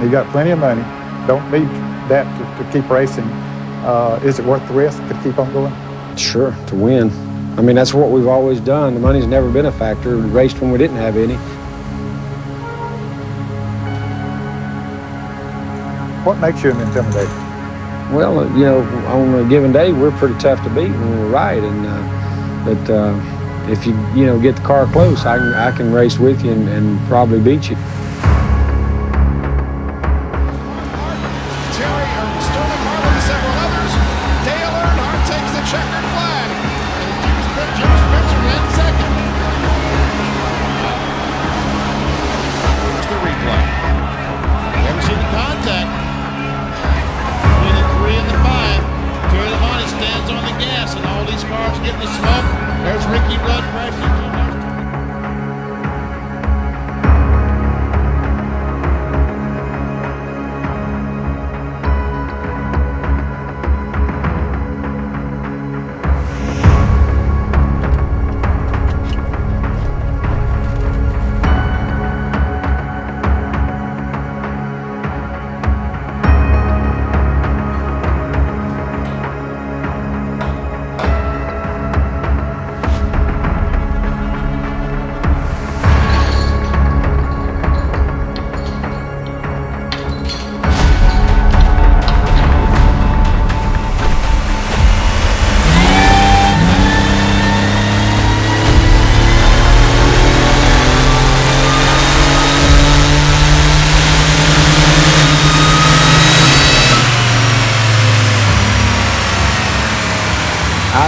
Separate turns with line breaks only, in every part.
You got plenty of money, don't need that to keep racing. Is it worth the risk to keep on going?
Sure, to win. I mean, that's what we've always done. The money's never been a factor. We raced when we didn't have any.
What makes you an Intimidator?
Well, you know, on a given day, we're pretty tough to beat when we're right. But if you get the car close, I can race with you and probably beat you.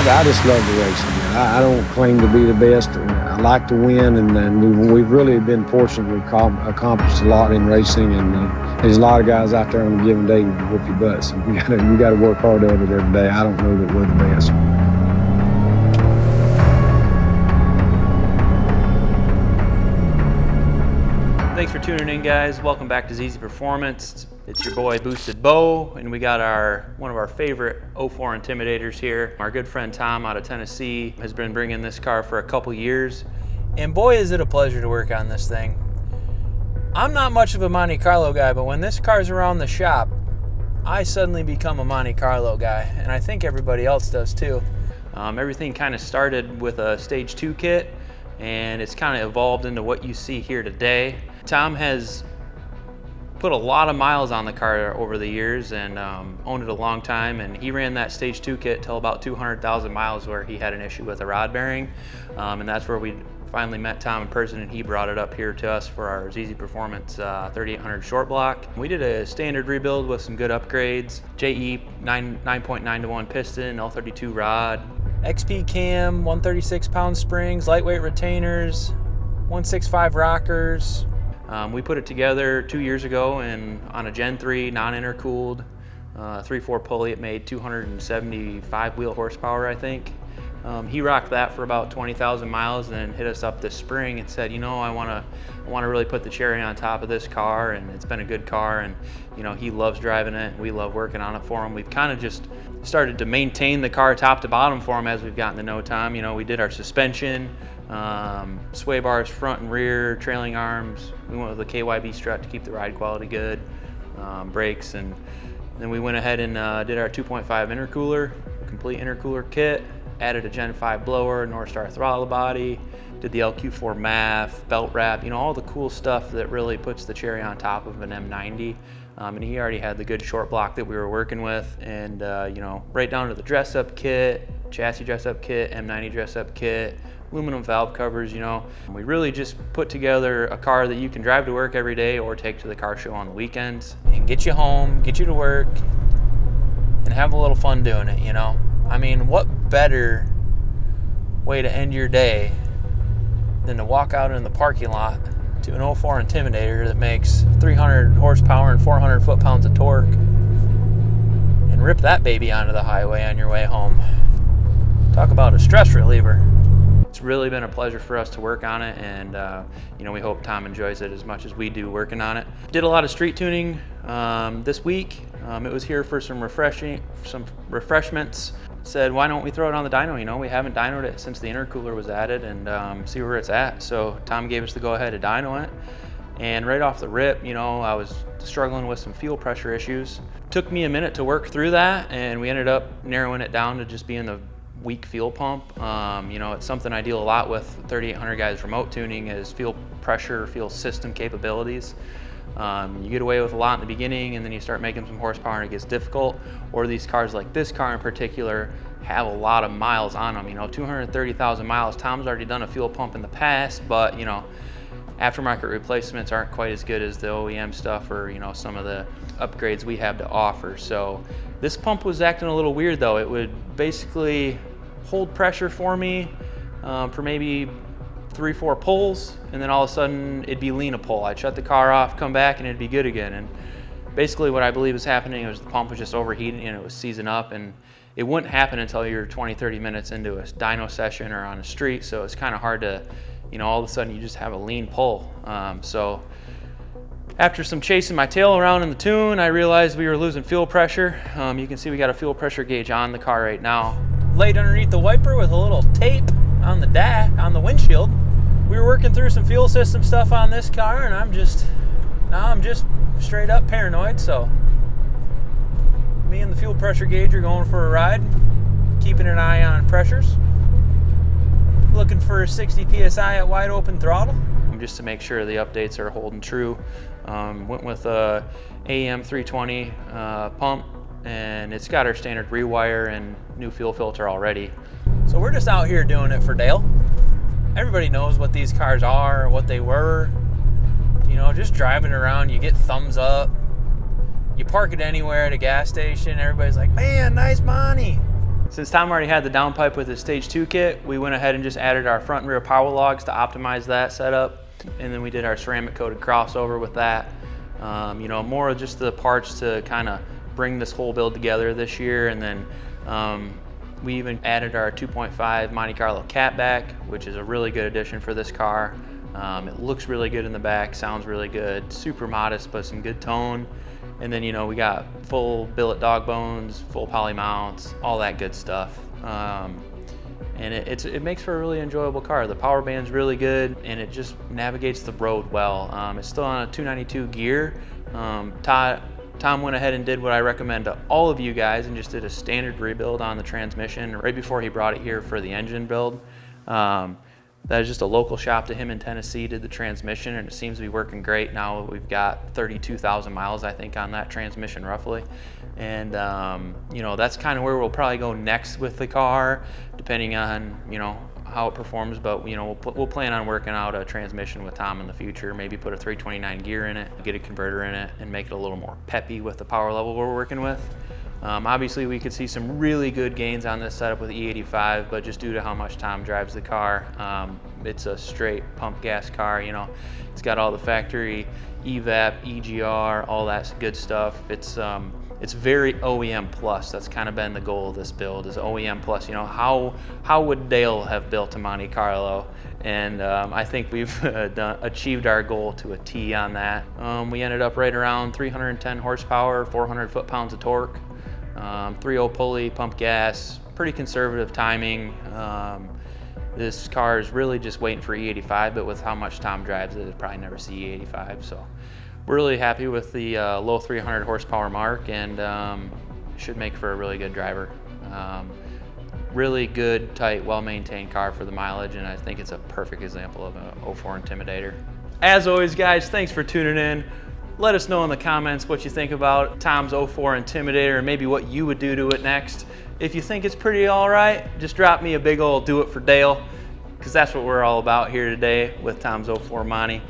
I just love the racing. I don't claim to be the best. I like to win, and we've really been fortunate. We've accomplished a lot in racing, and there's a lot of guys out there on a given day who whoop your butt. So you got to work hard at it every day. I don't know that we're the best.
Thanks for tuning in, guys. Welcome back to ZZPerformance. It's your boy Boosted Bo, and we got one of our favorite 04 Intimidators here. Our good friend Tom out of Tennessee has been bringing this car for a couple years, and boy is it a pleasure to work on this thing. I'm not much of a Monte Carlo guy, but when this car's around the shop, I suddenly become a Monte Carlo guy, and I think everybody else does too. Everything kind of started with a Stage 2 kit, and it's kind of evolved into what you see here today. Tom has put a lot of miles on the car over the years and owned it a long time, and he ran that Stage 2 kit till about 200,000 miles where he had an issue with a rod bearing, and that's where we finally met Tom in person, and he brought it up here to us for our ZZPerformance 3800 short block. We did a standard rebuild with some good upgrades, JE 9.9-to-1 piston, L32 rod, XP cam, 136 pound springs, lightweight retainers, 165 rockers. We put it together 2 years ago on a Gen 3 non-intercooled 3/4 pulley. It made 275 wheel horsepower, I think. He rocked that for about 20,000 miles and then hit us up this spring and said, I want to really put the cherry on top of this car, and it's been a good car, and he loves driving it, and we love working on it for him. We've kind of just started to maintain the car top to bottom for him as we've gotten to know Tom. We did our suspension, sway bars front and rear, trailing arms. We went with a KYB strut to keep the ride quality good, brakes, and then we went ahead and did our 2.5 intercooler, complete intercooler kit, added a Gen 5 blower, North Star throttle body, did the LQ4 MAF, belt wrap, all the cool stuff that really puts the cherry on top of an M90. And he already had the good short block that we were working with, and right down to the dress-up kit, chassis dress-up kit, M90 dress-up kit, aluminum valve covers. We really just put together a car that you can drive to work every day or take to the car show on the weekends and get you home, get you to work, and have a little fun doing it. I mean, what better way to end your day than to walk out in the parking lot to an 04 Intimidator that makes 300 horsepower and 400 foot-pounds of torque and rip that baby onto the highway on your way home. Talk about a stress reliever. It's really been a pleasure for us to work on it, and we hope Tom enjoys it as much as we do working on it. Did a lot of street tuning this week. It was here for some refreshments. Said, why don't we throw it on the dyno? We haven't dynoed it since the intercooler was added, and see where it's at. So Tom gave us the go ahead to dyno it. And right off the rip, you know, I was struggling with some fuel pressure issues. Took me a minute to work through that, and we ended up narrowing it down to just being the weak fuel pump. You know, it's something I deal a lot with 3800 guys remote tuning is fuel pressure, fuel system capabilities. You get away with a lot in the beginning, and then you start making some horsepower and it gets difficult. Or these cars, like this car in particular, have a lot of miles on them. You know, 230,000 miles. Tom's already done a fuel pump in the past, but you know, aftermarket replacements aren't quite as good as the OEM stuff, or you know, some of the upgrades we have to offer. So this pump was acting a little weird though. It would basically hold pressure for me for maybe 3-4 pulls, and then all of a sudden it'd be lean a pull. I'd shut the car off, come back, and it'd be good again. And basically what I believe was happening was the pump was just overheating and it was seizing up, and it wouldn't happen until you're 20-30 minutes into a dyno session or on a street. So it's kind of hard to, you know, all of a sudden you just have a lean pull. So after some chasing my tail around in the tune, I realized we were losing fuel pressure. You can see we got a fuel pressure gauge on the car right now. Laid underneath the wiper with a little tape on the windshield. We were working through some fuel system stuff on this car, and I'm just straight up paranoid. So me and the fuel pressure gauge are going for a ride, keeping an eye on pressures. Looking for 60 PSI at wide open throttle, just to make sure the updates are holding true. Went with a OEM 320 pump, and it's got our standard rewire and new fuel filter already. So we're just out here doing it for Dale. Everybody knows what these cars are, what they were. You know, just driving around, you get thumbs up. You park it anywhere at a gas station, everybody's like, man, nice Monte. Since Tom already had the downpipe with his Stage 2 kit, we went ahead and just added our front and rear power logs to optimize that setup. And then we did our ceramic coated crossover with that. You know, more of just the parts to kind of bring this whole build together this year. And then we even added our 2.5 Monte Carlo catback, which is a really good addition for this car. It looks really good in the back, sounds really good, super modest, but some good tone. And then, you know, we got full billet dog bones, full poly mounts, all that good stuff. And it makes for a really enjoyable car. The power band's really good, and it just navigates the road well. It's still on a 292 gear. Tom went ahead and did what I recommend to all of you guys and just did a standard rebuild on the transmission right before he brought it here for the engine build. That is just a local shop to him in Tennessee, did the transmission, and it seems to be working great. Now we've got 32,000 miles, I think, on that transmission roughly. And you know, that's kind of where we'll probably go next with the car, depending on, you know, how it performs. But you know, we'll plan on working out a transmission with Tom in the future, maybe put a 329 gear in it, get a converter in it, and make it a little more peppy with the power level we're working with. Obviously we could see some really good gains on this setup with E85, but just due to how much Tom drives the car, it's a straight pump gas car. You know, it's got all the factory evap, EGR, all that good stuff. It's very OEM Plus. That's kind of been the goal of this build, is OEM Plus. You know, how would Dale have built a Monte Carlo? And I think we've achieved our goal to a T on that. We ended up right around 310 horsepower, 400 foot-pounds of torque, 3.0 pulley, pump gas, pretty conservative timing. This car is really just waiting for E85, but with how much Tom drives it, it'll probably never see E85. So we're really happy with the low 300 horsepower mark, and should make for a really good driver. Really good, tight, well-maintained car for the mileage, and I think it's a perfect example of an 04 Intimidator. As always, guys, thanks for tuning in. Let us know in the comments what you think about Tom's 04 Intimidator and maybe what you would do to it next. If you think it's pretty all right, just drop me a big old do it for Dale, because that's what we're all about here today with Tom's 04 Monte.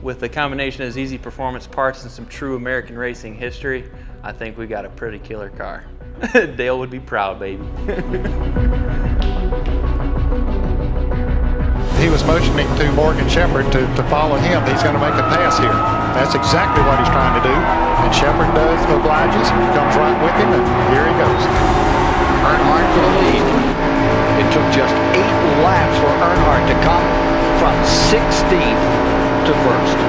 With the combination of ZZPerformance parts and some true American racing history, I think we got a pretty killer car. Dale would be proud, baby.
He was motioning to Morgan Shepherd to follow him. He's going to make a pass here. That's exactly what he's trying to do. And Shepherd obliges, comes right with him, and here he goes.
Earnhardt for the lead. It took just 8 laps for Earnhardt to come from 16th to first.